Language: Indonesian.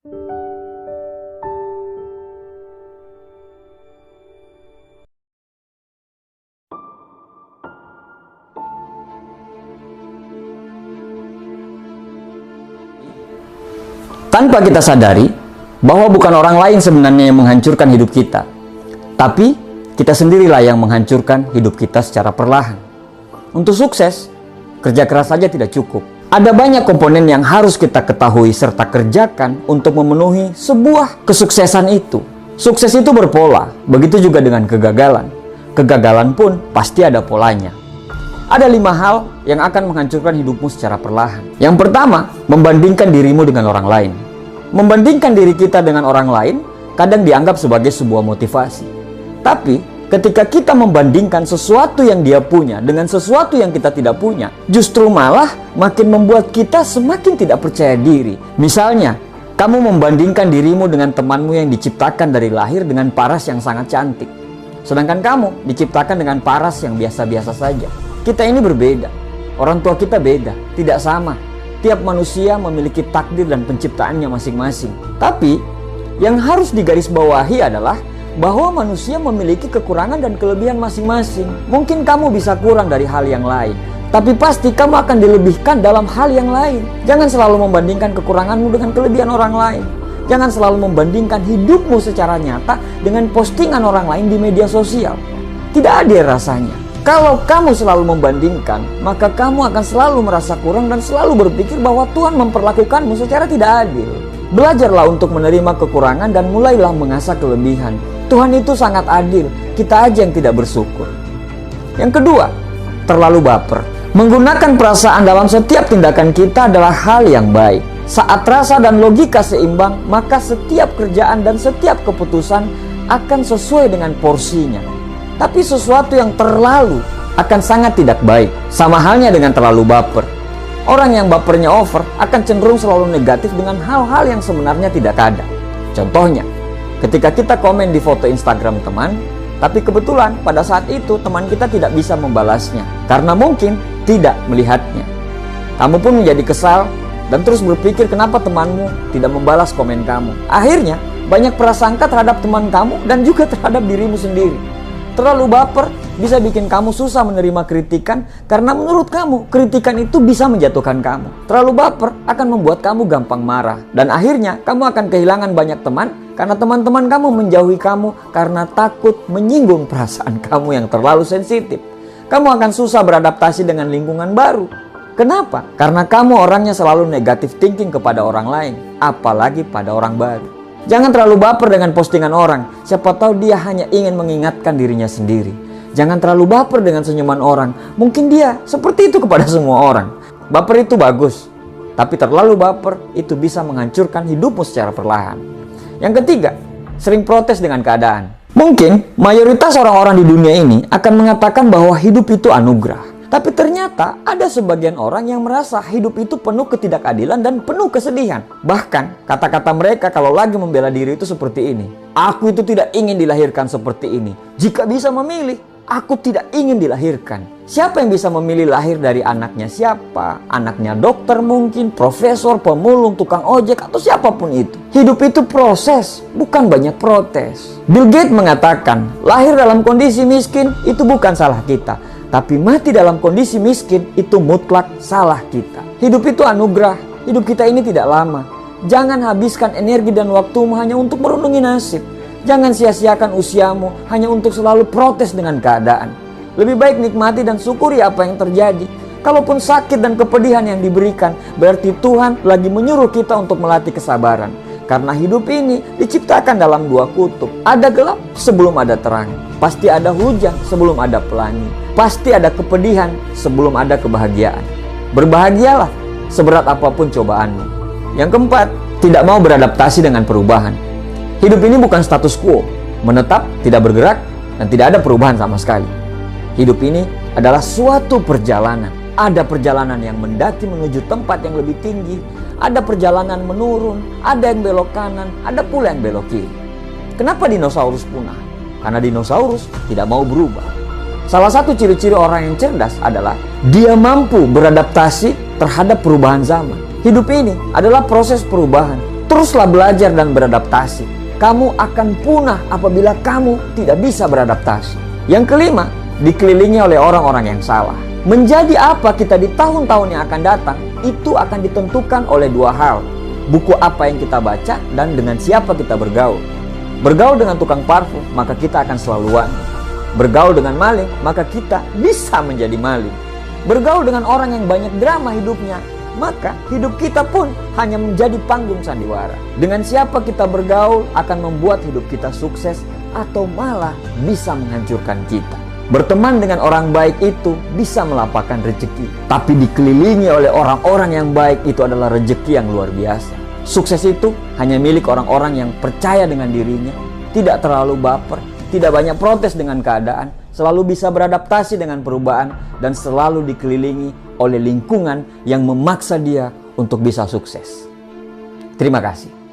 Tanpa kita sadari bahwa bukan orang lain sebenarnya yang menghancurkan hidup kita, tapi kita sendirilah yang menghancurkan hidup kita secara perlahan. Untuk sukses, kerja keras saja tidak cukup. Ada banyak komponen yang harus kita ketahui serta kerjakan untuk memenuhi sebuah kesuksesan itu. Sukses itu berpola, begitu juga dengan kegagalan. Kegagalan pun pasti ada polanya. Ada 5 hal yang akan menghancurkan hidupmu secara perlahan. Yang pertama, membandingkan dirimu dengan orang lain. Membandingkan diri kita dengan orang lain kadang dianggap sebagai sebuah motivasi. Tapi, ketika kita membandingkan sesuatu yang dia punya dengan sesuatu yang kita tidak punya, justru malah makin membuat kita semakin tidak percaya diri. Misalnya, kamu membandingkan dirimu dengan temanmu yang diciptakan dari lahir dengan paras yang sangat cantik. Sedangkan kamu diciptakan dengan paras yang biasa-biasa saja. Kita ini berbeda, orang tua kita beda, tidak sama. Tiap manusia memiliki takdir dan penciptaannya masing-masing. Tapi, yang harus digarisbawahi adalah bahwa manusia memiliki kekurangan dan kelebihan masing-masing. Mungkin kamu bisa kurang dari hal yang lain, tapi pasti kamu akan dilebihkan dalam hal yang lain. Jangan selalu membandingkan kekuranganmu dengan kelebihan orang lain. Jangan selalu membandingkan hidupmu secara nyata dengan postingan orang lain di media sosial. Tidak adil rasanya. Kalau kamu selalu membandingkan, maka kamu akan selalu merasa kurang dan selalu berpikir bahwa Tuhan memperlakukanmu secara tidak adil. Belajarlah untuk menerima kekurangan dan mulailah mengasah kelebihan. Tuhan itu sangat adil, kita aja yang tidak bersyukur. Yang kedua, terlalu baper. Menggunakan perasaan dalam setiap tindakan kita adalah hal yang baik. Saat rasa dan logika seimbang, maka setiap kerjaan dan setiap keputusan akan sesuai dengan porsinya. Tapi sesuatu yang terlalu akan sangat tidak baik. Sama halnya dengan terlalu baper. Orang yang bapernya over akan cenderung selalu negatif dengan hal-hal yang sebenarnya tidak ada. Contohnya, ketika kita komen di foto Instagram teman, tapi kebetulan pada saat itu teman kita tidak bisa membalasnya karena mungkin tidak melihatnya. Kamu pun menjadi kesal dan terus berpikir kenapa temanmu tidak membalas komen kamu. Akhirnya, banyak prasangka terhadap teman kamu dan juga terhadap dirimu sendiri. Terlalu baper bisa bikin kamu susah menerima kritikan karena menurut kamu kritikan itu bisa menjatuhkan kamu. Terlalu baper akan membuat kamu gampang marah dan akhirnya kamu akan kehilangan banyak teman karena teman-teman kamu menjauhi kamu karena takut menyinggung perasaan kamu yang terlalu sensitif. Kamu akan susah beradaptasi dengan lingkungan baru. Kenapa? Karena kamu orangnya selalu negatif thinking kepada orang lain, apalagi pada orang baru. Jangan terlalu baper dengan postingan orang. Siapa tahu dia hanya ingin mengingatkan dirinya sendiri. Jangan terlalu baper dengan senyuman orang. Mungkin dia seperti itu kepada semua orang. Baper itu bagus, tapi terlalu baper itu bisa menghancurkan hidupmu secara perlahan. Yang ketiga, sering protes dengan keadaan. Mungkin mayoritas orang-orang di dunia ini akan mengatakan bahwa hidup itu anugerah. Tapi ternyata ada sebagian orang yang merasa hidup itu penuh ketidakadilan dan penuh kesedihan. Bahkan kata-kata mereka kalau lagi membela diri itu seperti ini. Aku itu tidak ingin dilahirkan seperti ini. Jika bisa memilih, aku tidak ingin dilahirkan. Siapa yang bisa memilih lahir dari anaknya siapa? Anaknya dokter mungkin, profesor, pemulung, tukang ojek, atau siapapun itu. Hidup itu proses, bukan banyak protes. Bill Gates mengatakan, lahir dalam kondisi miskin itu bukan salah kita. Tapi mati dalam kondisi miskin itu mutlak salah kita. Hidup itu anugerah. Hidup kita ini tidak lama. Jangan habiskan energi dan waktumu hanya untuk merundungi nasib. Jangan sia-siakan usiamu hanya untuk selalu protes dengan keadaan. Lebih baik nikmati dan syukuri apa yang terjadi. Kalaupun sakit dan kepedihan yang diberikan, berarti Tuhan lagi menyuruh kita untuk melatih kesabaran. Karena hidup ini diciptakan dalam 2 kutub. Ada gelap sebelum ada terang. Pasti ada hujan sebelum ada pelangi. Pasti ada kepedihan sebelum ada kebahagiaan. Berbahagialah seberat apapun cobaanmu. Yang keempat, tidak mau beradaptasi dengan perubahan. Hidup ini bukan status quo, menetap, tidak bergerak, dan tidak ada perubahan sama sekali. Hidup ini adalah suatu perjalanan. Ada perjalanan yang mendaki menuju tempat yang lebih tinggi, ada perjalanan menurun, ada yang belok kanan, ada pula yang belok kiri. Kenapa dinosaurus punah? Karena dinosaurus tidak mau berubah. Salah satu ciri-ciri orang yang cerdas adalah dia mampu beradaptasi terhadap perubahan zaman. Hidup ini adalah proses perubahan. Teruslah belajar dan beradaptasi. Kamu akan punah apabila kamu tidak bisa beradaptasi. Yang kelima, dikelilingi oleh orang-orang yang salah. Menjadi apa kita di tahun-tahun yang akan datang, itu akan ditentukan oleh dua hal. Buku apa yang kita baca dan dengan siapa kita bergaul. Bergaul dengan tukang parfum, maka kita akan selalu wangi. Bergaul dengan maling, maka kita bisa menjadi maling. Bergaul dengan orang yang banyak drama hidupnya, maka hidup kita pun hanya menjadi panggung sandiwara. Dengan siapa kita bergaul akan membuat hidup kita sukses atau malah bisa menghancurkan kita. Berteman dengan orang baik itu bisa melapangkan rezeki, tapi dikelilingi oleh orang-orang yang baik itu adalah rezeki yang luar biasa. Sukses itu hanya milik orang-orang yang percaya dengan dirinya, tidak terlalu baper, tidak banyak protes dengan keadaan, selalu bisa beradaptasi dengan perubahan, dan selalu dikelilingi oleh lingkungan yang memaksa dia untuk bisa sukses. Terima kasih.